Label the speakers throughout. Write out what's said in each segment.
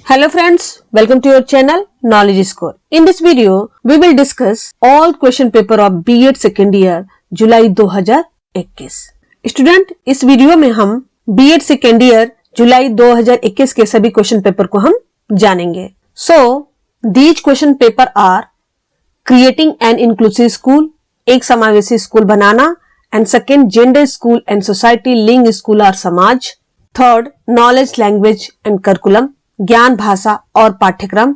Speaker 1: Hello friends, welcome to your channel Knowledge Score. In this video, we will discuss all question paper of B.Ed second year July 2021. Student, इस video में हम B.Ed second year जुलाई 2021 के सभी question paper को हम जानेंगे. So, these question paper are creating an inclusive school, एक समावेशी स्कूल बनाना, and second gender school and society लिंग स्कूल और समाज, third knowledge language and curriculum, ज्ञान भाषा और पाठ्यक्रम,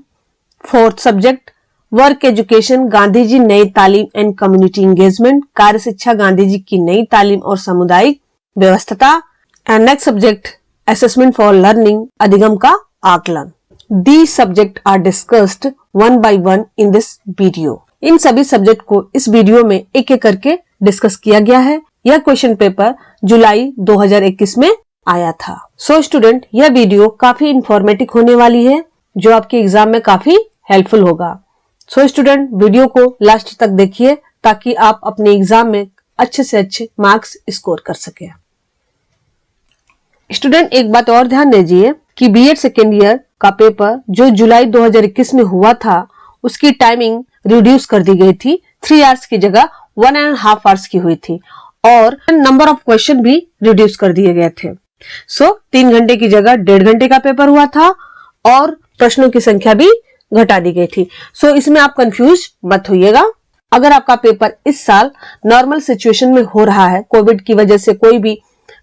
Speaker 1: fourth subject work education, Gandhi ji नई तालीम एंड कम्युनिटी एंगेजमेंट, कार्य शिक्षा, गांधी जी की नई तालीम और सामुदायिक व्यवस्था, and next subject assessment for learning, अधिगम का आकलन. These subjects are discussed one by one in this video. इन सभी सब्जेक्ट को इस वीडियो में एक एक करके डिस्कस किया गया है. यह क्वेश्चन पेपर जुलाई 2021 में आया था. सो स्टूडेंट, यह वीडियो काफी इंफॉर्मेटिव होने वाली है जो आपके एग्जाम में काफी हेल्पफुल होगा. सो स्टूडेंट, वीडियो को लास्ट तक देखिए ताकि आप अपने एग्जाम में अच्छे से अच्छे मार्क्स स्कोर कर सके. स्टूडेंट, एक बात और ध्यान दीजिए कि B.Ed सेकेंड ईयर का पेपर जो जुलाई 2021 में हुआ था उसकी टाइमिंग रिड्यूस कर दी गई थी. 3 आवर्स की जगह 1.5 आवर्स की हुई थी और नंबर ऑफ क्वेश्चन भी रिड्यूस कर दिए गए थे. सो 3 घंटे की जगह 1.5 घंटे का पेपर हुआ था और प्रश्नों की संख्या भी घटा दी गई थी. सो इसमें आप कंफ्यूज मत होइएगा. अगर आपका पेपर इस साल नॉर्मल सिचुएशन में हो रहा है, कोविड की वजह से कोई भी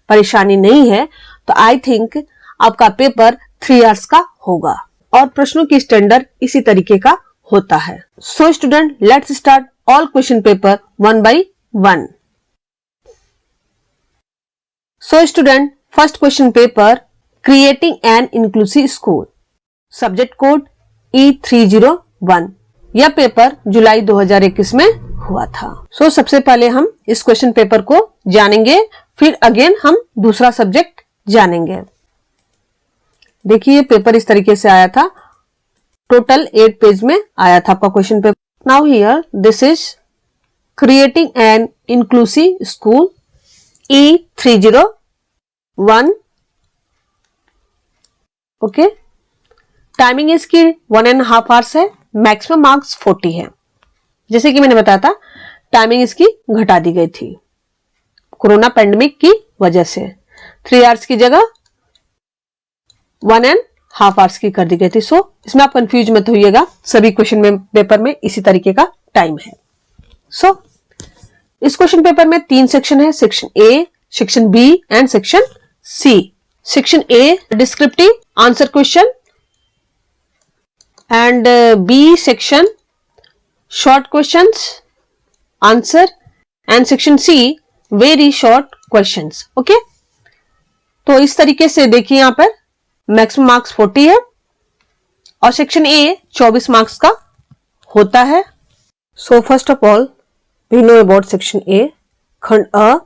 Speaker 1: परेशानी नहीं है, तो आई थिंक आपका पेपर 3 आवर्स का होगा और प्रश्नों की स्टैंडर्ड इसी तरीके का होता है. So student, let's start all question paper one by one. So student, first question paper creating an inclusive school, subject code E301. यह पेपर जुलाई 2021 में हुआ था. सो सबसे पहले हम इस क्वेश्चन पेपर को जानेंगे, फिर अगेन हम दूसरा सब्जेक्ट जानेंगे. देखिए पेपर इस तरीके से आया था. टोटल 8 पेज में आया था आपका question paper. Now here this is creating an inclusive school E301. Okay, timing इसकी 1.5 आवर्स है. मैक्सिमम मार्क्स 40 है. जैसे कि मैंने बताया था, टाइमिंग इसकी घटा दी गई थी कोरोना पैंडेमिक की वजह से. 3 आवर्स की जगह 1.5 आवर्स की कर दी गई थी. सो इसमें आप कंफ्यूज मत होइएगा, सभी क्वेश्चन में पेपर में इसी तरीके का टाइम है. सो इस क्वेश्चन पेपर में 3 सेक्शन है, section A, section B and section C. Section A descriptive answer question and B section short questions answer and section C very short questions. Okay, तो इस तरीके से देखिए यहाँ पर मैक्सिमम मार्क्स 40 है और सेक्शन ए 24 मार्क्स का होता है. So first of all we know about section A. खंड अ,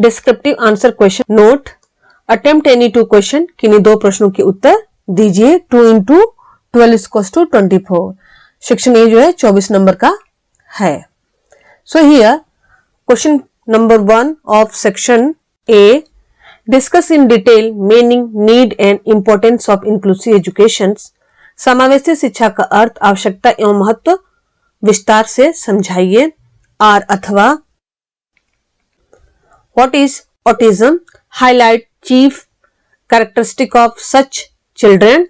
Speaker 1: descriptive answer question. Note, attempt any 2 question, किन्हीं 2 प्रश्नों के उत्तर दीजिए. 2 into 12 = 24. सेक्शन ए जो है 24 नंबर का है. So here question number 1 of section A, discuss in detail meaning, need and importance of inclusive education. समावेशी शिक्षा का अर्थ, आवश्यकता एवं महत्व विस्तार से समझाइए. आर अथवा what is autism, highlight chief characteristic of such children.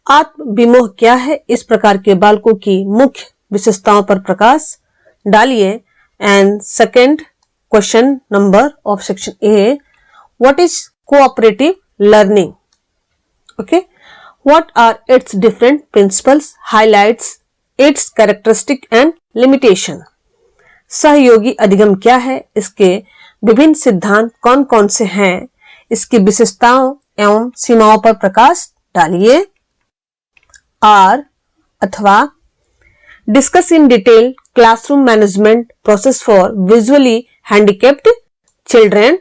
Speaker 1: आत्म विमोह क्या है, इस प्रकार के बालकों की मुख्य विशेषताओं पर प्रकाश डालिए. And second question number of section A, what is cooperative learning. Okay, what are its different principles, highlights its characteristic and limitation. सहयोगी अधिगम क्या है, इसके विभिन्न सिद्धांत कौन कौन से हैं, इसकी विशेषताओं एवं सीमाओं पर प्रकाश डालिए. आर अथवा discuss in detail classroom management process for visually handicapped children.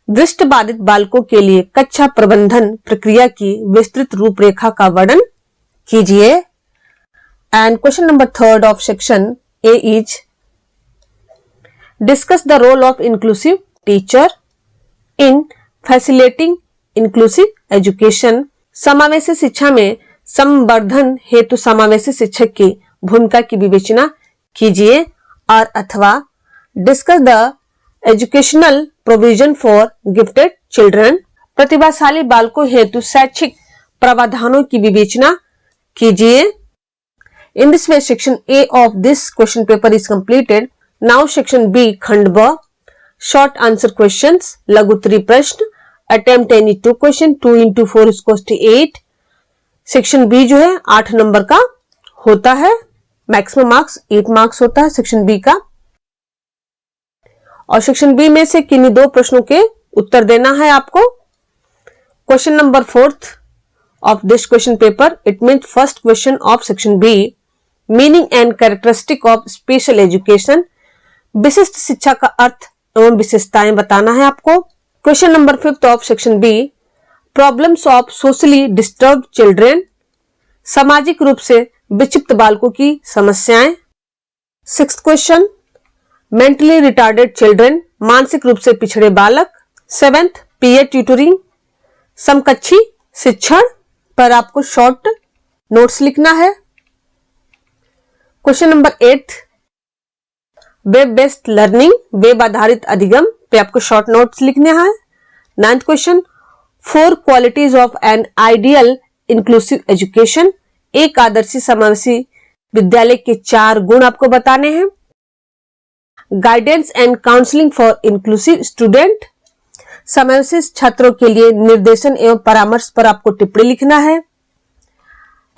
Speaker 1: दृष्टिबाधित बालकों के लिए कक्षा प्रबंधन प्रक्रिया की विस्तृत रूपरेखा का वर्णन कीजिए. And question number 3 of section A is discuss the role of inclusive teacher in facilitating inclusive education. समावेशी शिक्षा में संवर्धन हेतु समावेशी शिक्षक की भूमिका की विवेचना कीजिए और अथवा discuss the educational provision for gifted children, प्रतिभाशाली बालकों हेतु शैक्षिक प्रावधानों की विवेचना कीजिए। In this way section A of this question paper is completed. Now section B खंड ब, शॉर्ट आंसर क्वेश्चंस, लघु उत्तरीय प्रश्न, attempt any 2 question, 2 into 4 = 8। Section B जो है 8 नंबर का होता है, मैक्सिमम मार्क्स 8 मार्क्स होता है सेक्शन बी का। और सेक्शन बी में से किन्हीं 2 प्रश्नों के उत्तर देना है आपको। Question number 4th of this question paper, it means first question of section B, meaning and characteristic of special education, विशिष्ट शिक्षा का अर्थ एवं विशेषताएं बताना है आपको। Question number 5th of section B, problems of socially disturb children, सामाजिक रूप से विक्षिप्त बालकों की समस्याएं। 6th question, mentally retarded children, मानसिक रूप से पिछड़े बालक। 7th, पीयर ट्यूटरिंग, समकक्षी शिक्षण पर आपको शॉर्ट नोट्स लिखना है। Question number 8, web based learning, web आधारित अधिगम पे आपको शॉर्ट नोट्स लिखने हैं। 9th question, 4 qualities of an ideal inclusive education, एक आदर्शी समावेशी विद्यालय के 4 गुण आपको बताने हैं। Guidance and counselling for inclusive student, समावेशी छात्रों के लिए निर्देशन एवं परामर्श पर आपको टिप्पणी लिखना है।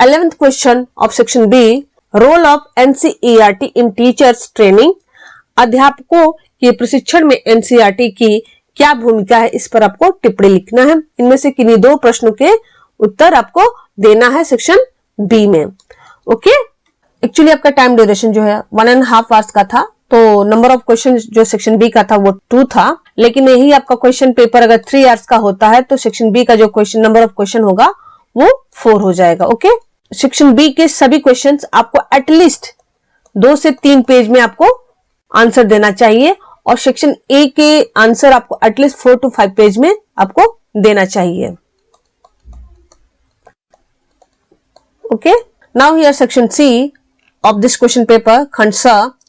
Speaker 1: 11th question of section B, role of NCERT in teachers training, अध्यापकों के प्रशिक्षण में एनसीईआरटी की क्या भूमिका है, इस पर आपको टिप्पणी लिखना है। इनमें से किन्हीं 2 प्रश्नों के उत्तर आपको देना है सेक्शन बी में। ओके, एक्चुअली आपका टाइम ड्यूरेशन जो है 1.5 आवर्स का था, तो नंबर ऑफ क्वेश्चन जो सेक्शन बी का था वो 2 था, लेकिन यही आपका क्वेश्चन पेपर अगर 3 आवर्स का होता है तो सेक्शन बी का जो क्वेश्चन नंबर ऑफ क्वेश्चन होगा वो 4 हो जाएगा। ओके, सेक्शन बी के सभी क्वेश्चंस आपको एटलीस्ट 2 से 3 पेज में आपको आंसर देना चाहिए और सेक्शन ए के आंसर आपको एटलीस्ट 4 to 5 पेज में आपको देना चाहिए। Okay, now here section C of this question paper, खंड स,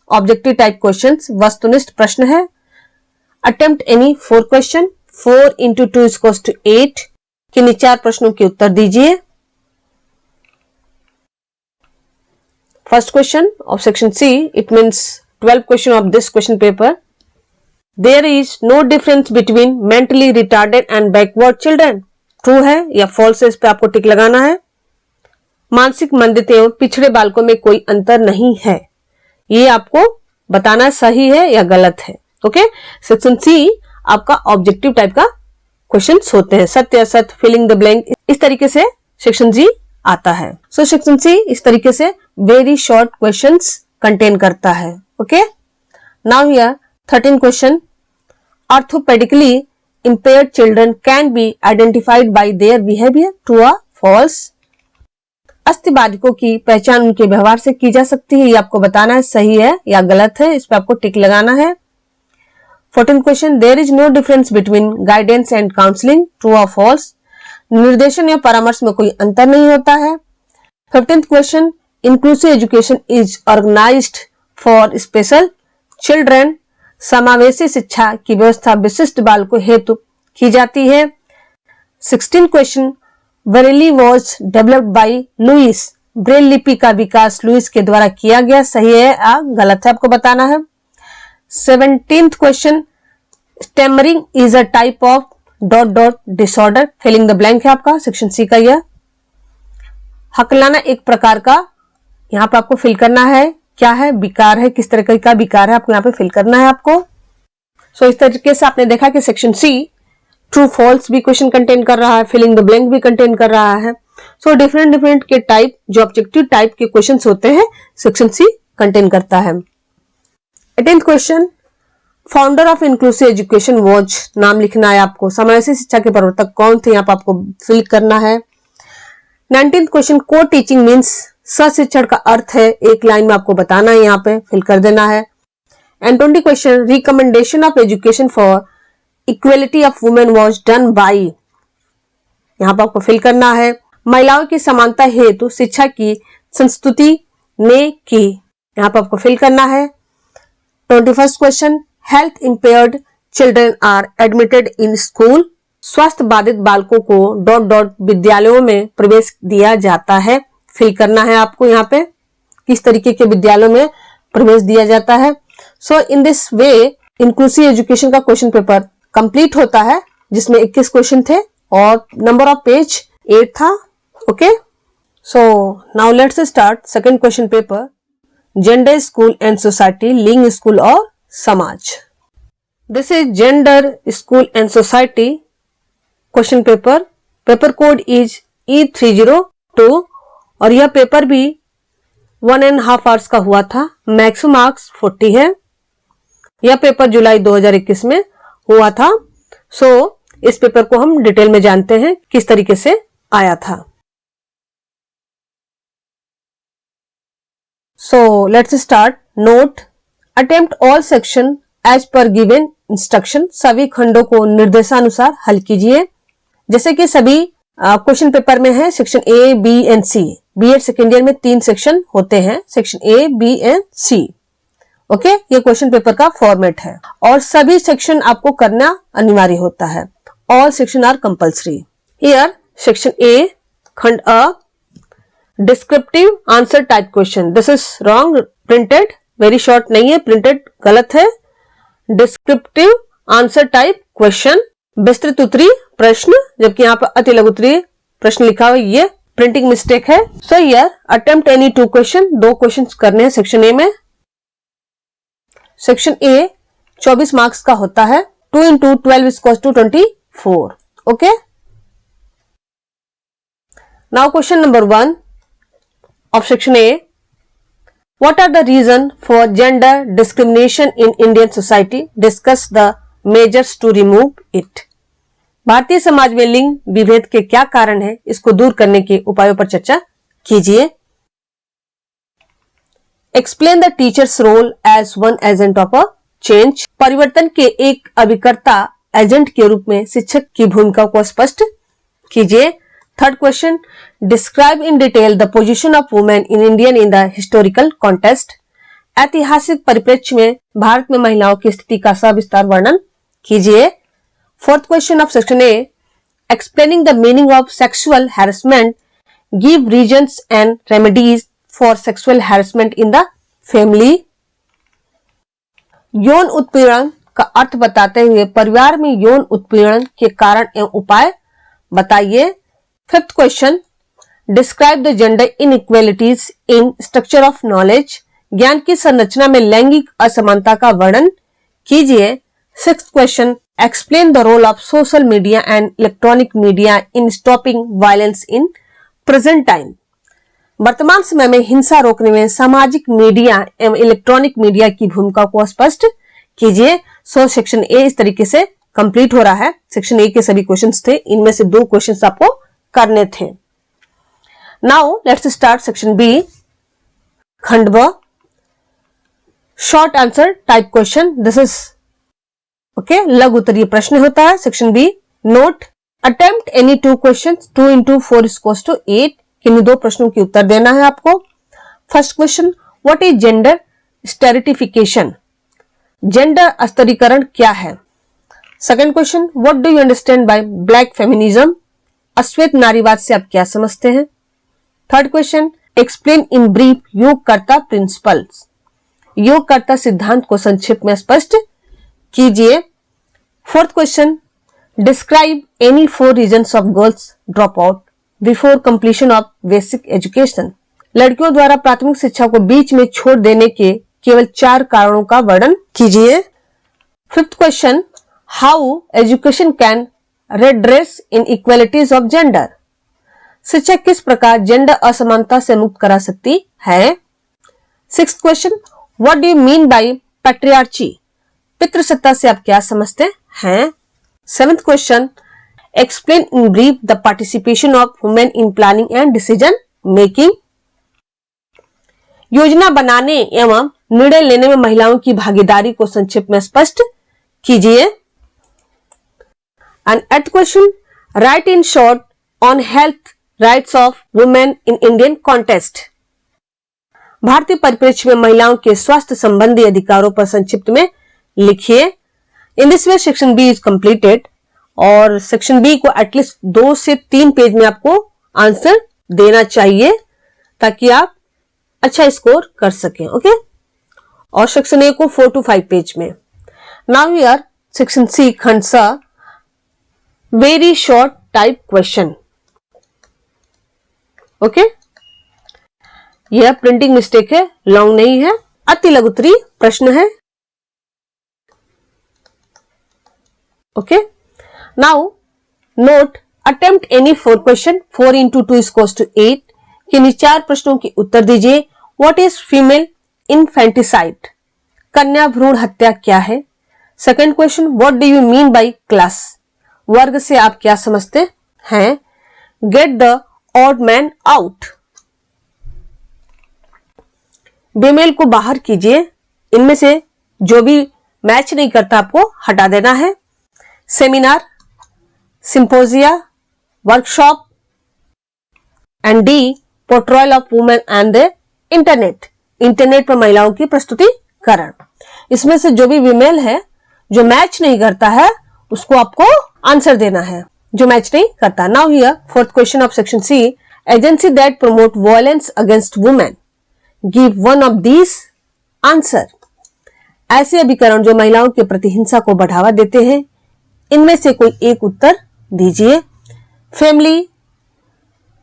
Speaker 1: ऑब्जेक्टिव टाइप क्वेश्चंस, वस्तुनिष्ठ प्रश्न है। अटेम्प्ट एनी 4 क्वेश्चन, 4 into 2 = 8, किन्हीं 4 प्रश्नों के उत्तर दीजिए। First question of section C, it means 12 question of this question paper, there is no difference between mentally retarded and backward children, true है या फॉल्स है, इस पे आपको टिक लगाना है। मानसिक मंदित एवं पिछड़े बालकों में कोई अंतर नहीं है, ये आपको बताना सही है या गलत है। ओके, सेक्शन सी आपका ऑब्जेक्टिव टाइप का क्वेश्चंस होते हैं, सत्य असत, फिलिंग द ब्लैंक, इस तरीके से सेक्शन जी आता है। सो सेक्शन सी इस तरीके से वेरी शॉर्ट क्वेश्चंस कंटेन करता है। Okay, now here 13 question, orthopaedically impaired children can be identified by their behavior, true or false, अस्थिबाधिकों की पहचान उनके व्यवहार से की जा सकती है, ये आपको बताना है सही है या गलत है, इस पे आपको टिक लगाना है। 14th question, there is no difference between guidance and counselling, true और फॉल्स, निर्देशन या परामर्श में कोई अंतर नहीं होता है। 15th question, inclusive education is organised for special children, समावेशी शिक्षा की व्यवस्था विशिष्ट बालकों हेतु की जाती है। 16th question, Braille was developed by Louis, Braille लिपि का विकास लुइस के द्वारा किया गया, सही है या गलत है आपको बताना है। 17th question, stammering is a type of ... disorder, filling the blank है आपका सेक्शन सी का यह। हकलाना एक प्रकार का, यहाँ पर आपको फिल करना है क्या है, विकार है, किस तरह का विकार है आपको यहाँ पे फिल करना है आपको। सो इस तरीके से आपने देखा कि सेक्शन सी ट्रू फॉल्स भी क्वेश्चन कंटेन कर रहा है, फिलिंग द ब्लैंक भी कंटेन कर रहा है। सो डिफरेंट के टाइप जो ऑब्जेक्टिव टाइप के क्वेश्चंस होते हैं सेक्शन सी कंटेन करता है। 18th question, founder of inclusive education was, नाम लिखना है आपको, समावेशी शिक्षा के प्रवर्तक कौन थे, यहाँ पर आपको फिल करना है। 19th क्वेश्चन, को टीचिंग मीन्स, सशिक्षण का अर्थ है, एक लाइन में आपको बताना है, यहाँ पे फिल कर देना है। And 20 question, recommendation of education for equality of women was done by, यहाँ पर आपको फिल करना है। महिलाओं की समानता हेतु शिक्षा की संस्तुति ने की। यहाँ पर आपको फिल करना है। 21st question, health impaired children are admitted in school. स्वास्थ्य बाधित बालकों को ... विद्यालयों में प्रवेश दिया जाता है। फिल करना है आपको यहाँ पे किस तरीके के विद्यालयों में प्रवेश दिया जाता है। So in this way inclusive education का क्वेश्चन पेपर कंप्लीट होता है, जिसमें 21 क्वेश्चन थे और नंबर ऑफ पेज 8 था। Okay, so now let's start second question paper, gender, school and society, लिंग, स्कूल और समाज। This is gender, school and society question paper. Paper code is E302 और यह पेपर भी 1.5 आवर्स का हुआ था। मैक्सिमम मार्क्स 40 है। यह पेपर जुलाई 2021 में हुआ था। सो इस पेपर को हम डिटेल में जानते हैं किस तरीके से आया था। So let's start. Note, attempt all section as per given instruction. सभी खंडों को निर्देशानुसार हल कीजिए। जैसे कि सभी क्वेश्चन पेपर में है section A, B and C. BEd second year में 3 सेक्शन होते हैं, section A, B and C. Okay, ये क्वेश्चन पेपर का फॉर्मेट है और सभी सेक्शन आपको करना अनिवार्य होता है। All section are compulsory. Here section A, खंड अ, descriptive answer type question. This is wrong, printed, very short नहीं है, प्रिंटेड गलत है। डिस्क्रिप्टिव आंसर टाइप क्वेश्चन, विस्तृत उत्तरीय प्रश्न, जबकि यहाँ पर अति लघु उत्तरीय प्रश्न लिखा हुआ, ये प्रिंटिंग मिस्टेक है। So here attempt any 2 question, 2 question करने हैं सेक्शन ए में। सेक्शन ए 24 मार्क्स का होता है। 2 into 12 is equals to 24. Okay. Now question number 1 of section A. What are the reasons for gender discrimination in Indian society? Discuss the measures to remove it. Bharatiya Samaj में लिंग विभेद के क्या कारण है, इसको दूर करने के उपायों पर चर्चा कीजिए। Explain the teacher's role as one agent of a change. परिवर्तन के एक अभिकर्ता एजेंट के रूप में शिक्षक की भूमिका को स्पष्ट कीजिए। Third question, describe in detail the position of women in Indian in the historical context. ऐतिहासिक परिप्रेक्ष्य में भारत में महिलाओं की स्थिति का सविस्तार वर्णन कीजिए। Fourth question of section A, explaining the meaning of sexual harassment, give reasons and remedies for sexual harassment in the family. यौन उत्पीड़न का अर्थ बताते हुए परिवार में यौन उत्पीड़न के कारण एवं उपाय बताइए। Fifth question, describe the gender inequalities in structure of knowledge. ज्ञान की संरचना में लैंगिक असमानता का वर्णन कीजिए। Sixth question, explain the role of social media and electronic media in stopping violence in present time. वर्तमान समय में हिंसा रोकने में सामाजिक मीडिया एवं इलेक्ट्रॉनिक मीडिया की भूमिका को स्पष्ट कीजिए। सो सेक्शन ए इस तरीके से कंप्लीट हो रहा है। सेक्शन ए के सभी क्वेश्चंस थे, इनमें से 2 क्वेश्चंस आपको करने थे। Now let's start section B, खंड ब, short answer type question. This is okay, लघु उत्तरीय प्रश्न होता है। Section B, note, attempt any 2 questions, 2 into 4 is equals to 8। किन्हीं 2 प्रश्नों की उत्तर देना है आपको। First question, what is gender stratification. Gender स्तरीकरण क्या है। Second question, what do you understand by black feminism. अश्वेत नारीवाद से आप क्या समझते हैं। Third question, explain in brief Yogyakarta principles. Yogyakarta सिद्धांत को संक्षेप में स्पष्ट कीजिए। Fourth question, describe any 4 reasons of girls drop out before completion of basic education. लड़कियों द्वारा प्राथमिक शिक्षा को बीच में छोड़ देने के केवल 4 कारणों का वर्णन कीजिए। Fifth question, how education can redress in inequalities of gender. शिक्षा किस प्रकार जेंडर असमानता से मुक्त करा सकती है। Sixth question, what do you mean by patriarchy. पितृसत्ता से आप क्या समझते हैं। Seventh question, explain in brief the participation of women in planning and decision making. योजना बनाने एवं निर्णय लेने में महिलाओं की भागीदारी को संक्षेप में स्पष्ट कीजिए। And eight question, write in short on health rights of women in Indian context. भारतीय परिप्रेक्ष्य में महिलाओं के स्वास्थ्य संबंधी अधिकारों पर संक्षिप्त में लिखिए। In this way section B is completed और सेक्शन बी को एटलीस्ट 2 से 3 पेज में आपको आंसर देना चाहिए ताकि आप अच्छा स्कोर कर सकें। ओके, और सेक्शन ए को 4 to 5 पेज में। Now we are section C खंड सा, very short type question. Okay, यह प्रिंटिंग मिस्टेक है, लॉन्ग नहीं है, अति लघुत्तरीय प्रश्न है। Okay, now note attempt any 4 question, 4 into 2 is 8। किन्हीं 4 प्रश्नों के उत्तर दीजिए। What is female infanticide? कन्या भ्रूण हत्या क्या है? Second question, what do you mean bye class? वर्ग से आप क्या समझते हैं? Get the odd man out. बेमेल को बाहर कीजिए। इनमें से जो भी मैच नहीं करता आपको हटा देना है। Seminar, symposia, workshop and the portrayal of women and the internet. Internet पर महिलाओं की प्रस्तुतिकरण। इसमें से जो भी विमेल है जो मैच नहीं करता है उसको आपको आंसर देना है, जो मैच नहीं करता। Now here fourth question of section C, agency that promote violence against women, give one of these answer. ऐसे अभिकरण जो महिलाओं के प्रति हिंसा को बढ़ावा देते हैं, इनमें से कोई एक उत्तर दीजिए। Family,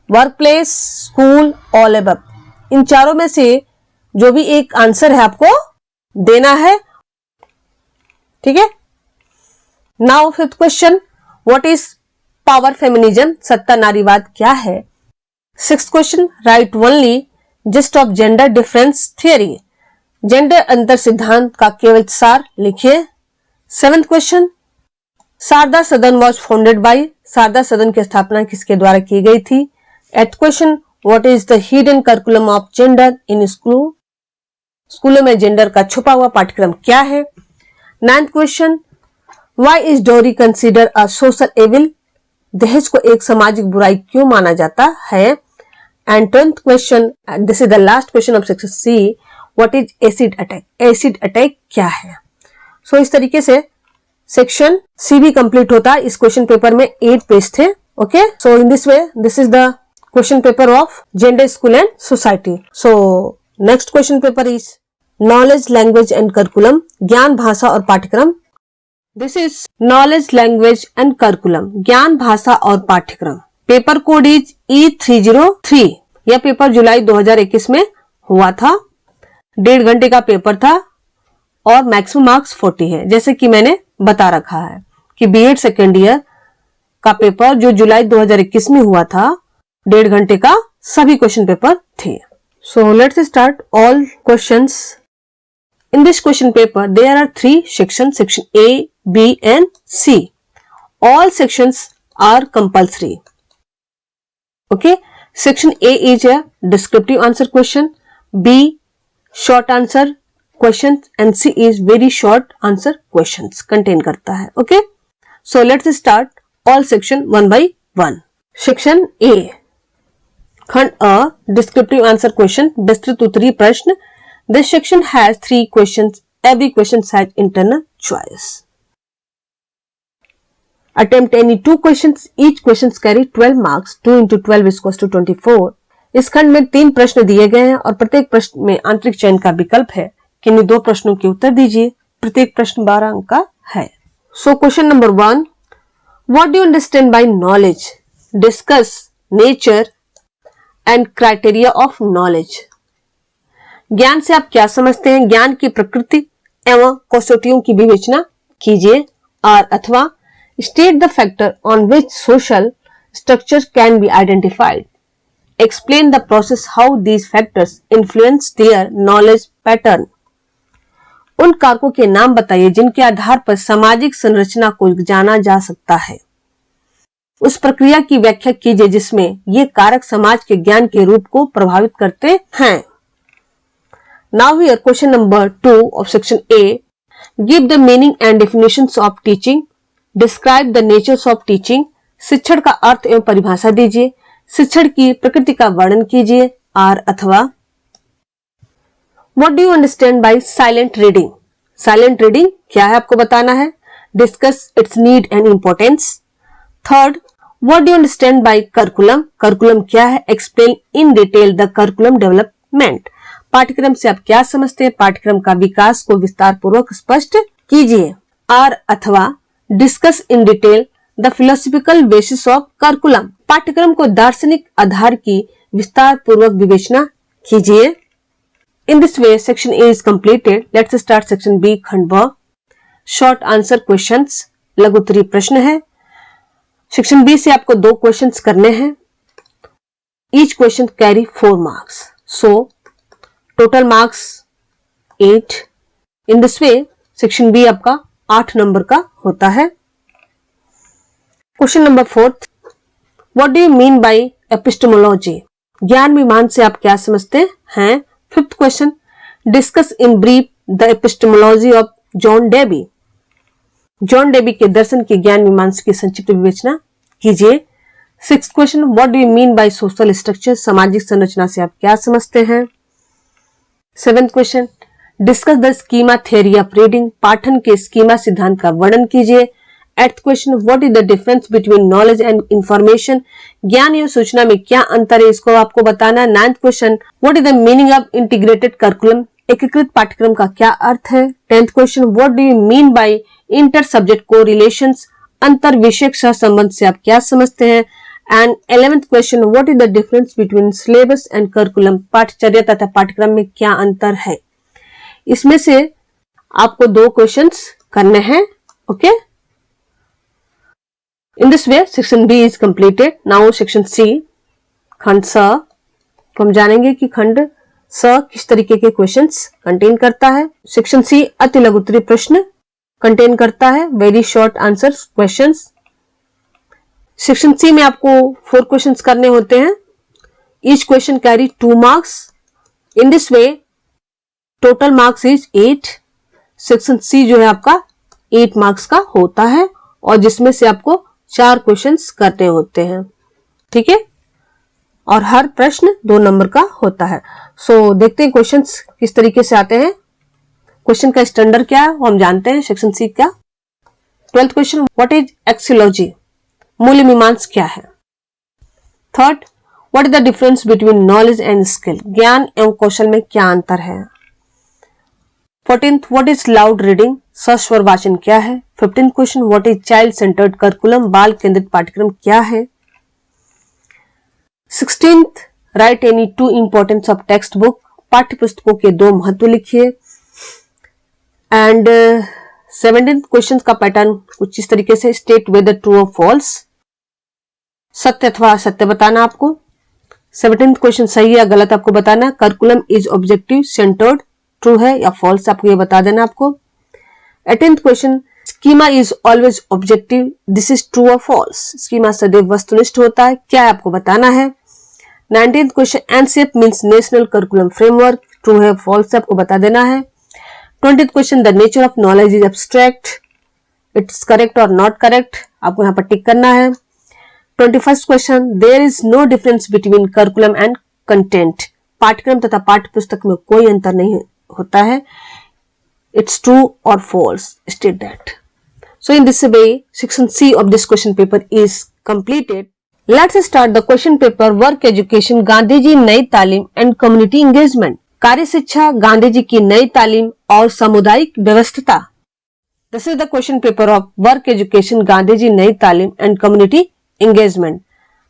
Speaker 1: workplace, school, all above. इन चारों में से जो भी एक आंसर है आपको देना है। ठीक है, now fifth question, what is power feminism? सत्ता नारीवाद क्या है? Sixth question, right only gist of gender difference theory. Gender अंतर सिद्धांत का केवल सार लिखिए। सेवेंथ क्वेश्चन, शारदा सदन वॉज फाउंडेड बाय। शारदा सदन की स्थापना किसके द्वारा की गई थी? Eighth question, what is the hidden curriculum of gender in school? स्कूलों में जेंडर का छुपा हुआ पाठ्यक्रम क्या है? Ninth question, why is dowry consider a social evil? दहेज को एक सामाजिक बुराई क्यों माना जाता है? And 10th question, this is the last question of section C, what is acid attack? Acid attack क्या है? सो इस तरीके से सेक्शन सी भी कंप्लीट होता है। इस क्वेश्चन पेपर में 8 पेज थे। Okay, so in this way this is the question paper of gender, school and society. So next question paper is knowledge, language and curriculum, ज्ञान, भाषा और पाठ्यक्रम। This is knowledge, language and curriculum, ज्ञान, भाषा और पाठ्यक्रम। Paper code is E303। यह paper जुलाई 2021 में हुआ था। 1.5 घंटे का पेपर था और मैक्सिमम मार्क्स 40 है। जैसे कि मैंने बता रखा है कि बीएड सेकेंड ईयर का पेपर जो जुलाई 2021 में हुआ था, 1.5 घंटे का सभी क्वेश्चन पेपर थे। सो let's start all questions. In this question paper, there are 3 sections, section A, B and C. All sections are compulsory. Okay. Section A is a descriptive answer question, B short answer questions and C is very short answer questions contain करता है. Okay. So let's start all section one by one. Section A, खंड अ, descriptive answer question, विस्तृत उत्तरीय प्रश्न. This section has 3 questions. Every question has internal choice. Attempt any 2 questions. Each questions carry 12 marks. 2 into 12 is equals to 24. इस खंड में 3 प्रश्न दिए गए हैं और प्रत्येक प्रश्न में आंतरिक चयन का विकल्प है। किन्हीं 2 प्रश्नों के उत्तर दीजिए। प्रत्येक प्रश्न 12 अंक का है। So question number 1. What do you understand by knowledge? Discuss nature and criteria of knowledge. ज्ञान से आप क्या समझते हैं? ज्ञान की प्रकृति एवं कसौटियों की विवेचना कीजिए। और अथवा state the factor on which social structure can be identified. Explain the process how these factors influence their knowledge pattern. उन कारकों के नाम बताइए जिनके आधार पर सामाजिक संरचना को जाना जा सकता है। उस प्रक्रिया की व्याख्या कीजिए जिसमें ये कारक समाज के ज्ञान के रूप को प्रभावित करते हैं। Now here question number 2 of section A. Give the meaning and definitions of teaching. Describe the natures of teaching. शिक्षण का अर्थ एवं परिभाषा दीजिए। शिक्षण की प्रकृति का वर्णन कीजिए, आर अथवा। What do you understand bye silent reading? Silent reading क्या है आपको बताना है। Discuss it's need and importance. Third, what do you understand bye curriculum? Curriculum क्या है? Explain in detail the curriculum development. पाठ्यक्रम से आप क्या समझते हैं? पाठ्यक्रम का विकास को विस्तार पूर्वक स्पष्ट कीजिए। आर अथवा discuss in detail the philosophical basis of curriculum. पाठ्यक्रम को दार्शनिक आधार की विस्तार पूर्वक विवेचना कीजिए। In this way section A is completed. Let's start section B, खंड ब, शॉर्ट आंसर क्वेश्चंस, लघु उत्तरीय प्रश्न है। सेक्शन बी से आपको 2 क्वेश्चंस करने हैं। Each question carry 4 marks, so total marks 8। In this way section B आपका 8 नंबर का होता है। Question number 4, what do you mean by epistemology? ज्ञान मीमांसा से आप क्या समझते हैं? 5th question, discuss in brief the epistemology of John Dewey. John Dewey के दर्शन की ज्ञान मीमांसा की संक्षिप्त विवेचना कीजिए। 6th question, what do you mean by social structure? सामाजिक संरचना से आप क्या समझते हैं? 7th question, discuss the schema theory of reading. पाठन के स्कीमा सिद्धांत का वर्णन कीजिए। 8th question, what is the difference between knowledge and information? ज्ञान एवं सूचना में क्या अंतर है, इसको आपको बताना है। 9th question, what is the meaning of integrated curriculum? एकीकृत पाठ्यक्रम का क्या अर्थ है? 10th question, what do you mean bye inter subject को रिलेशंस? अंतर विषयक सहसंबंध से आप क्या समझते हैं? And 11th question, what is the difference between syllabus and curriculum? पाठ्यचर्या तथा पाठ्यक्रम में क्या अंतर है? इसमें से आपको 2 क्वेश्चंस करने हैं। Okay, in this way section B is completed. Now section C, खंड स, तो हम जानेंगे कि खंड स किस तरीके के क्वेश्चंस कंटेन करता है। सेक्शन सी अति लघु उत्तरीय प्रश्न कंटेन करता है, very short answer questions. Section C में आपको 4 क्वेश्चंस करने होते हैं। Each question carry 2 marks. In this way total marks is 8। Section C जो है आपका 8 मार्क्स का होता है और जिसमें से आपको 4 क्वेश्चंस करने होते हैं। ठीक है, और हर प्रश्न 2 नंबर का होता है। सो देखते हैं क्वेश्चंस किस तरीके से आते हैं। क्वेश्चन का स्टैंडर्ड क्या है वो हम जानते हैं सेक्शन सी का। 12th question, what is axiology? मूल्य मीमांसा क्या है? 3rd, what is the difference between knowledge and skill? ज्ञान एवं कौशल में क्या अंतर है? 14th, what is loud reading? सस्वर वाचन क्या है? 15th question, what is child centred curriculum? बाल केंद्रित पाठ्यक्रम क्या है? 16th, write any 2 importance of text book. पाठ्य पुस्तकों के 2 महत्व लिखिए। एंड 17th क्वेश्चन का पैटर्न कुछ इस तरीके से, स्टेट वेदर ट्रू और फॉल्स, सत्य अथवा असत्य बताना आपको। 17th क्वेश्चन सही या गलत आपको बताना। Curriculum is objective centred, true है या फॉल्स आपको ये बता देना आपको। 18th question, schema is always objective, this is true और फॉल्स? स्कीमा सदैव वस्तुनिष्ठ होता है, क्या आपको बताना है। 19th question, NCF means national curriculum framework, true है फॉल्स आपको बता देना है। 20th question, the nature of knowledge is abstract, it's correct और नॉट करेक्ट आपको यहाँ पर टिक करना है। 21st question, there is no difference between curriculum and content. पाठ्यक्रम तथा पाठ्य पुस्तक में कोई अंतर नहीं होता है, इट्स ट्रू और false, state that. So in this way section C of this question paper is completed. Let's start the question paper work education, Gandhi ji नई तालीम एंड कम्युनिटी एंगेजमेंट। कार्य शिक्षा, गांधी जी की नई तालीम और सामुदायिक व्यवस्था। This is the question paper of work education, Gandhi ji नई तालीम and community engagement.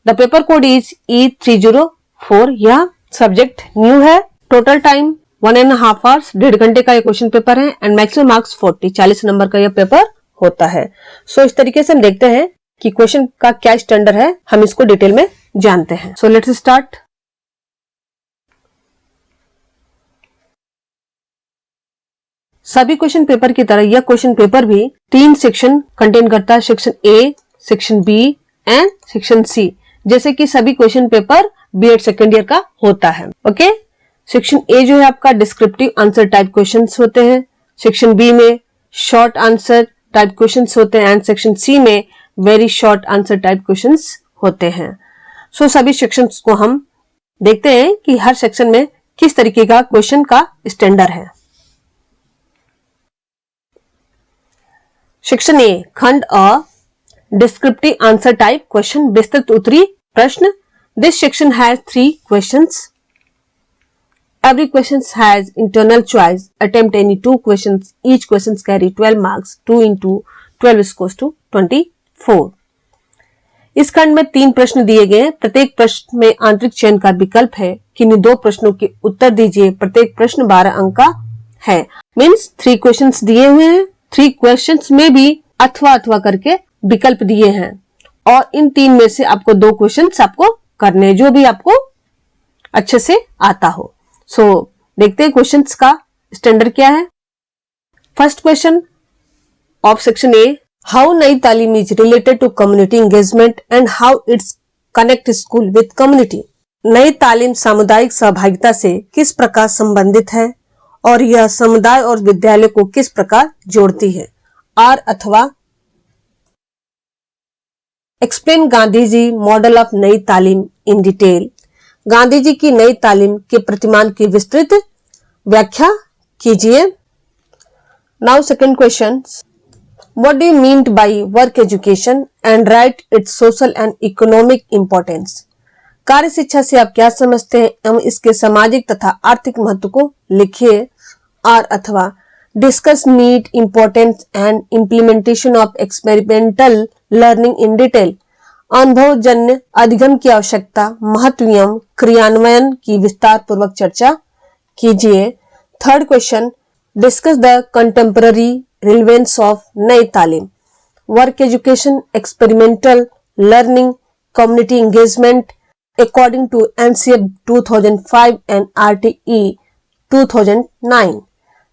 Speaker 1: The paper code is E304। यह सब्जेक्ट न्यू है। टोटल टाइम 1.5 आवर्स, 1.5 घंटे का ये क्वेश्चन पेपर है एंड मैक्सिमम मार्क्स 40 नंबर का यह पेपर होता है। सो इस तरीके से हम देखते हैं कि क्वेश्चन का क्या स्टैंडर्ड है, हम इसको डिटेल में जानते हैं। सो लेट्स स्टार्ट। सभी क्वेश्चन पेपर की तरह यह क्वेश्चन पेपर भी 3 सेक्शन कंटेन करता है, section A, section B and section C, जैसे कि सभी question paper BEd second year का होता है। ओके, सेक्शन ए जो है आपका डिस्क्रिप्टिव आंसर टाइप क्वेश्चंस होते हैं, सेक्शन बी में शॉर्ट आंसर टाइप क्वेश्चंस होते हैं एंड सेक्शन सी में very short answer type questions होते हैं। सो सभी सेक्शंस को हम देखते हैं कि हर सेक्शन में किस तरीके का क्वेश्चन का स्टैंडर्ड है। सेक्शन ए, खंड अ, डिस्क्रिप्टिव आंसर टाइप क्वेश्चन, विस्तृत उत्तरीय प्रश्न। This section has 3 questions. Every question has internal choice. Attempt any 2 questions. Each questions carry 12 marks. 2 into 12 is equals to 24. इस खंड में 3 प्रश्न दिए गए हैं। प्रत्येक प्रश्न में आंतरिक चयन का विकल्प है। किन्हीं 2 प्रश्नों के उत्तर दीजिए। प्रत्येक प्रश्न 12 अंक का है। मीन्स 3 क्वेश्चंस दिए हुए हैं। 3 क्वेश्चंस में भी अथवा अथवा करके विकल्प दिए हैं और इन 3 में से आपको 2 क्वेश्चंस आपको करने, जो भी आपको अच्छे से आता हो। सो देखते हैं क्वेश्चंस का स्टैंडर्ड क्या है। First question of section A, how Nai Talim is related to community engagement and how its connect school with community. Nai Talim सामुदायिक सहभागिता से किस प्रकार संबंधित है और यह समुदाय और विद्यालय को किस प्रकार जोड़ती है। आर अथवा explain Gandhi ji model of Nai Talim in detail. Gandhi ji की नई तालीम के प्रतिमान की विस्तृत व्याख्या कीजिए। Now second question, what do you mean by work education and right it's social and economic importance. कार्य शिक्षा से आप क्या समझते हैं एवं इसके सामाजिक तथा आर्थिक महत्व को लिखिए। आर अथवा discuss need, importance and implementation of experimental learning in detail. अनुभवजन्य अधिगम की आवश्यकता, महत्व एवं क्रियान्वयन की विस्तार पूर्वक चर्चा कीजिए। Third question, discuss the contemporary relevance of Nai Talim, work education, experimental learning, community engagement according to NCF 2005 and RTE 2009।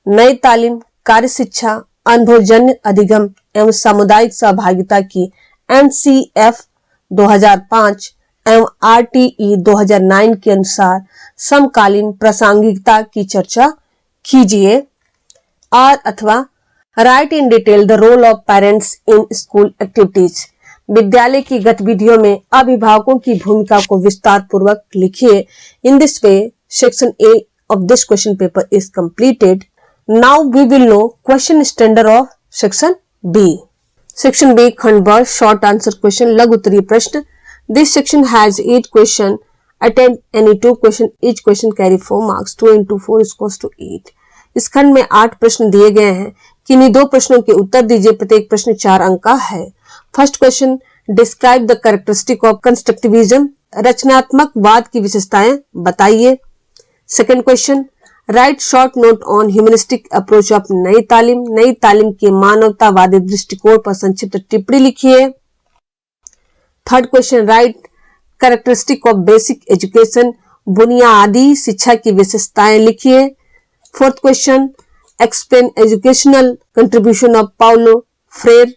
Speaker 1: Nai तालीम, कार्य शिक्षा, अनुभवजन्य अधिगम एवं सामुदायिक सहभागिता की एनसीएफ 2005 एवं आरटीई 2009 के अनुसार समकालीन प्रासंगिकता की चर्चा कीजिए। आर अथवा write in detail the role of parents in school activities. विद्यालय की गतिविधियों में अभिभावकों की भूमिका को विस्तार पूर्वक लिखिए। In this way section A of this question paper is completed. Now we will know question standard of section B. Section B खंड ब short answer question लघु उत्तरीय प्रश्न. This section has 8 question. Attempt any 2 question. Each question carry 4 marks. 2 into 4 is equals to 8. इस खंड में 8 प्रश्न दिए गए हैं. किन्हीं 2 प्रश्नों के उत्तर दीजिए. प्रत्येक प्रश्न 4 अंक का है. First question, describe the characteristic of constructivism. रचनात्मक वाद की विशेषताएं बताइए. Second question, write short note on humanistic approach of Nai Talim. नई तालीम के मानवतावादी दृष्टिकोण पर संक्षिप्त टिप्पणी लिखिए. Third question, write characteristic of basic education. बुनियादी शिक्षा की विशेषताएं लिखिए. Fourth question, explain educational contribution of Paulo Freire.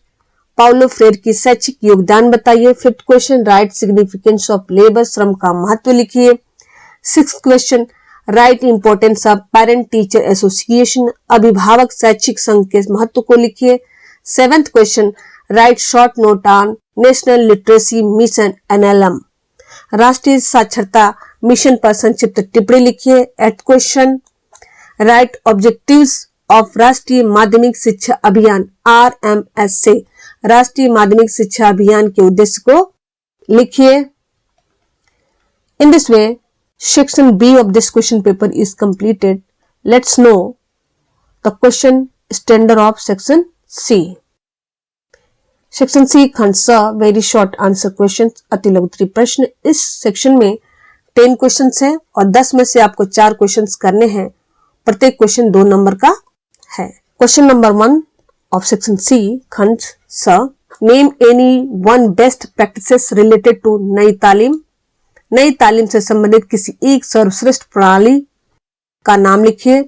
Speaker 1: Paulo Freire की शैक्षिक योगदान बताइए. Fifth question, write significance of labour. श्रम का महत्व लिखिए. Sixth question, write importance of parent teacher association. अभिभावक शैक्षिक संघ के महत्व को लिखिए. Seventh question, write short note on national literacy mission NLM. राष्ट्रीय साक्षरता मिशन पर संक्षिप्त टिप्पणी लिखिए. Eighth question, right objectives of राष्ट्रीय माध्यमिक शिक्षा अभियान RMS से राष्ट्रीय माध्यमिक शिक्षा अभियान के उद्देश्य को लिखिए. In this way section B of this question paper is completed. Let's know the question standard of section C. Section C खंड स very short answer questions, अति लघु उत्तरीय प्रश्न. इस सेक्शन में 10 क्वेश्चंस हैं और 10 में से आपको 4 क्वेश्चंस करने हैं. प्रत्येक क्वेश्चन 2 नंबर का है. Question number 1 of section C खंड स, name any one best practices related to Nai Talim. नई तालीम से संबंधित किसी एक सर्वश्रेष्ठ प्रणाली का नाम लिखिए.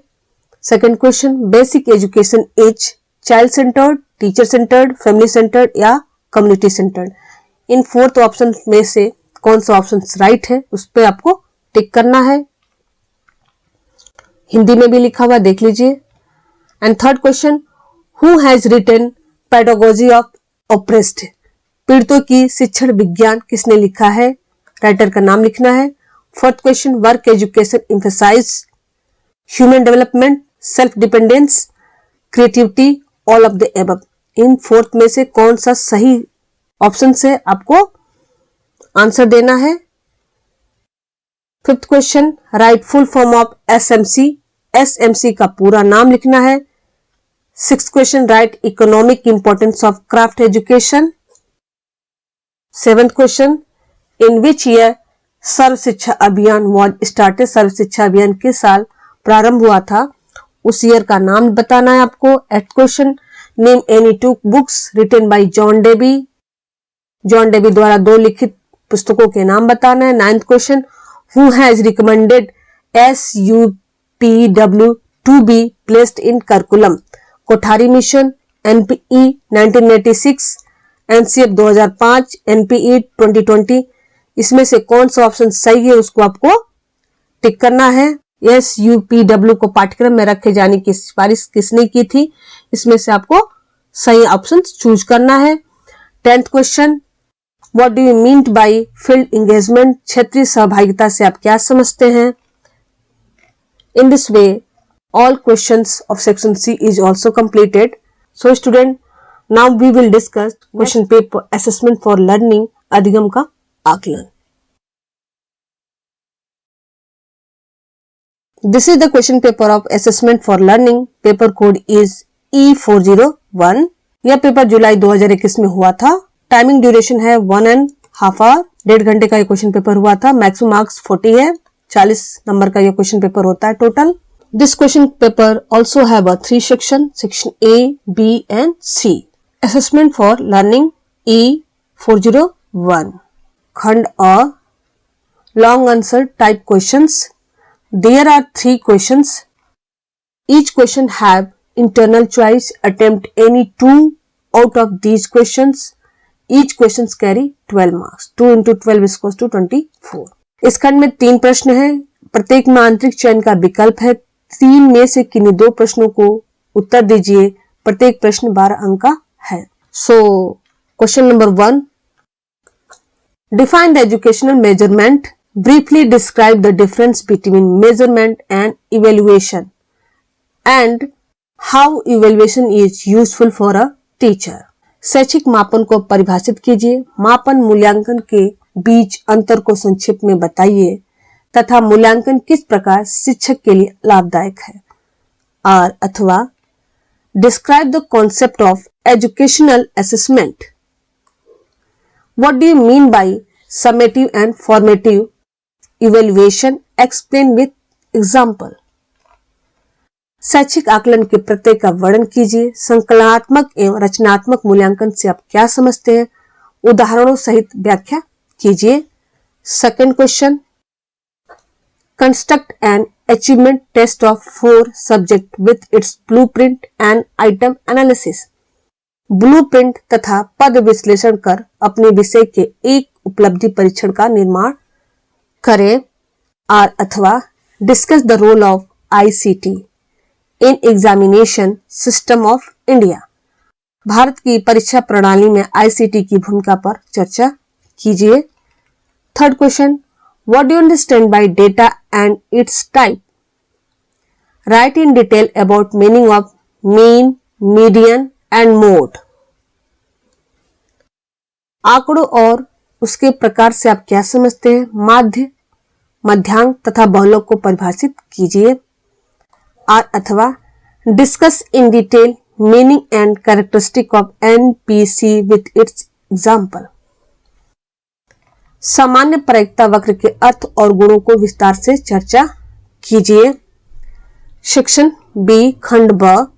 Speaker 1: Second question, basic education is child centred, teacher centred, family centred या कम्युनिटी सेंटर्ड. इन 4th ऑप्शन में से कौन सा ऑप्शन राइट है उस पर आपको टिक करना है. हिंदी में भी लिखा हुआ देख लीजिए. And third question, who has written pedagogy of oppressed. पीड़ितों की शिक्षण विज्ञान किसने लिखा है. राइटर का नाम लिखना है। Fourth question, work education emphasize human development, self dependence, creativity, all of the above. इन फोर्थ में से कौन सा सही ऑप्शन से आपको आंसर देना है। Fifth question, write full form of SMC, SMC का पूरा नाम लिखना है। Sixth question, write economic importance of craft education. Seventh question, in which year Sarva Shiksha Abhiyan was started, सर्व शिक्षा अभियान किस साल प्रारंभ हुआ था, उस ईयर का नाम बताना है आपको। Eighth question, name any two books written by John Dewey, John Dewey द्वारा 2 लिखित पुस्तकों के नाम बताना है। Ninth question, who has recommended SUPW to be placed in curriculum, Kothari mission, NPE 1986, NCF 2005, NPE 2020। इसमें से कौन सा ऑप्शन सही है उसको आपको टिक करना है। SUPW को पाठ्यक्रम में रखे जाने की सिफारिश किसने की थी, इसमें से आपको सही ऑप्शन चूज करना है। 10th question, what do you mean by field engagement, क्षेत्रीय सहभागिता से आप क्या समझते हैं। In this way all questions of section C is also completed. So student, now we will discuss question paper assessment for learning अधिगम का आकलन। This is the question paper of assessment for learning. Paper code is E401. यह paper जुलाई 2021 में हुआ था। Timing duration है 1.5 hour, 1.5 घंटे का ये क्वेश्चन पेपर हुआ था। मैक्सिमम मार्क्स 40 है, 40 नंबर का ये क्वेश्चन पेपर होता है total. This question paper also have a 3 section, section A, B and C. Assessment for learning E401. खंड A, long answer type questions. There are 3 questions. Each question have internal choice. Attempt any 2 out of these questions. Each questions carry 12 marks. 2 into 12 is equals to 24. इस खंड में 3 प्रश्न हैं। प्रत्येक में आंतरिक चयन का विकल्प है। 3 में से किन्हीं 2 प्रश्नों को उत्तर दीजिए। प्रत्येक प्रश्न 12 अंक का है। So question number 1, define the educational measurement, briefly describe the difference between measurement and evaluation and how evaluation is useful for a teacher. शैक्षिक मापन को परिभाषित कीजिए, मापन मूल्यांकन के बीच अंतर को संक्षेप में बताइए तथा मूल्यांकन किस प्रकार शिक्षक के लिए लाभदायक है। और अथवा describe the concept of educational assessment, what do you mean bye summative and formative evaluation, explain with example. शैक्षिक आकलन के प्रत्यय का वर्णन कीजिए। संकलनात्मक एवं रचनात्मक मूल्यांकन से आप क्या समझते हैं, उदाहरणों सहित व्याख्या कीजिए। Second question, construct an achievement test of 4 subject with its blueprint and item analysis. Blueprint तथा पद विश्लेषण कर अपने विषय के एक उपलब्धि परीक्षण का निर्माण करें। और अथवा discuss the role of ICT in examination system of India, भारत की परीक्षा प्रणाली में ICT की भूमिका पर चर्चा कीजिए। Third question, what do you understand by data and its type? Write in detail about meaning of mean, median and mode. आंकड़ों और उसके प्रकार से आप क्या समझते हैं, माध्य, मध्यांक तथा बहुलक को परिभाषित कीजिए। और अथवा discuss in detail meaning and characteristic of NPC with its example. सामान्य प्रायिकता वक्र के अर्थ और गुणों को विस्तार से चर्चा कीजिए। सेक्शन B, खंड ब,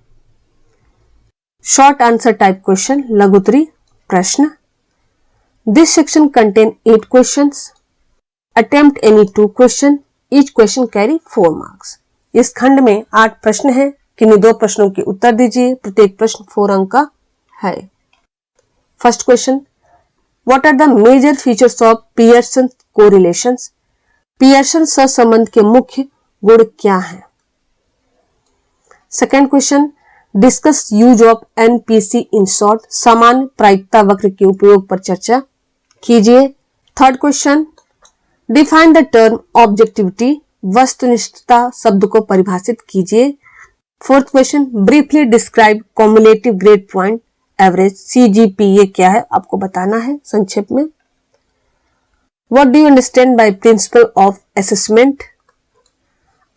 Speaker 1: शॉर्ट आंसर टाइप क्वेश्चन, लघुत्तरी प्रश्न। This section contain 8 questions. Attempt any 2 question, each question carry 4 marks. इस खंड में 8 प्रश्न हैं, किन्हीं 2 प्रश्नों के उत्तर दीजिए। प्रत्येक प्रश्न 4 अंक का है। First question, What are the major features of Pearson correlations? Pearson सहसंबंध के मुख्य गुण क्या हैं? Second question, discuss use of NPC in short, सामान्य प्रायिकता वक्र के उपयोग पर चर्चा कीजिए। Third question, define the term objectivity, वस्तुनिष्ठता शब्द को परिभाषित कीजिए। Fourth question, briefly describe cumulative grade point average, CGPA क्या है आपको बताना है संक्षेप में। What do you understand by principle of assessment,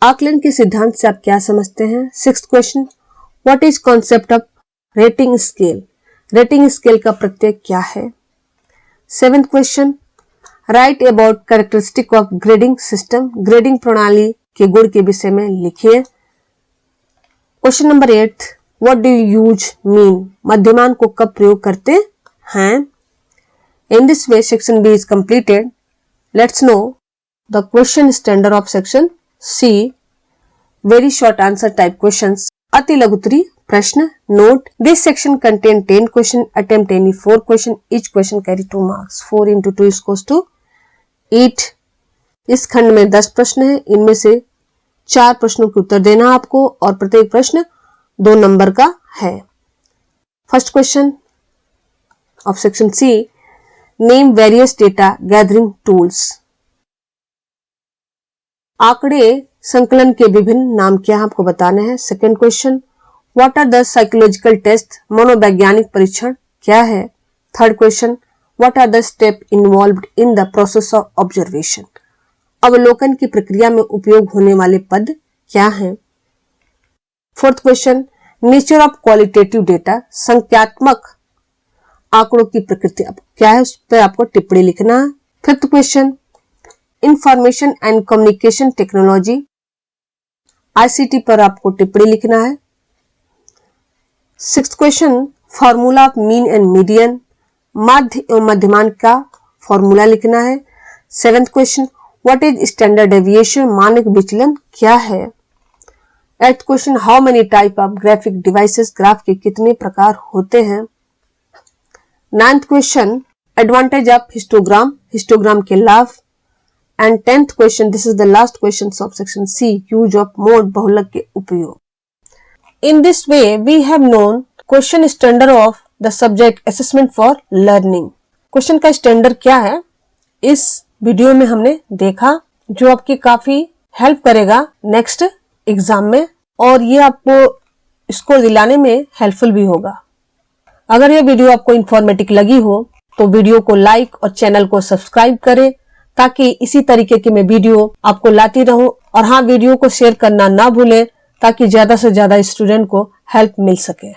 Speaker 1: आकलन के सिद्धांत से आप क्या समझते हैं। Sixth question, what is concept of rating scale, rating scale का प्रत्यय क्या है। Seventh question, write about characteristic of grading system, grading प्रणाली के गुण के विषय में लिखिए। Question number 8, what do you use mean, मध्यमान को कब प्रयोग करते हैं। In this way section B is completed. Let's know the question standard of section C, very short answer type questions, अति लघुत्तरी प्रश्न। Note, this section contain 10 question, attempt any 4 question, each question carry 2 marks, 4 into 2 equals to 8। इस खंड में 10 प्रश्न हैं, इनमें से 4 प्रश्नों के उत्तर देना आपको और प्रत्येक प्रश्न 2 नंबर का है। First question of section C, name various data gathering tools, आंकड़े संकलन के विभिन्न नाम क्या है आपको बताने हैं। Second question, what are the psychological test, मनोवैज्ञानिक परीक्षण क्या है। Third question, what are the step involved in the process of observation, अवलोकन की प्रक्रिया में उपयोग होने वाले पद क्या हैं। Fourth question, nature of qualitative data, संख्यात्मक आंकड़ों की प्रकृति क्या है, उस पर आपको टिप्पणी लिखना है। Fifth question, information and communication technology, ICT पर आपको टिप्पणी लिखना है। Sixth question, formula of mean and median, माध्य एवं मध्यमान का फॉर्मूला लिखना है। Seventh question, what is standard deviation, मानक विचलन क्या है। Eighth question, how many type of graphic devices, graph के कितने प्रकार होते हैं। Ninth question, advantage of histogram, histogram के लाभ। And 10th question, this is the last question of section C, use of mode, बहुलक के उपयोग। In this way we have known question standard of the subject assessment for learning. Question का standard क्या है इस video में हमने देखा, जो आपकी काफी हेल्प करेगा नेक्स्ट एग्जाम में, और ये आपको स्कोर दिलाने में हेल्पफुल भी होगा। अगर ये वीडियो आपको इंफॉर्मेटिव लगी हो तो वीडियो को लाइक और चैनल को सब्सक्राइब करें, ताकि इसी तरीके की मैं वीडियो आपको लाती रहूं। और हाँ, वीडियो को शेयर करना ना भूलें, ताकि ज्यादा से ज्यादा स्टूडेंट को हेल्प मिल सके।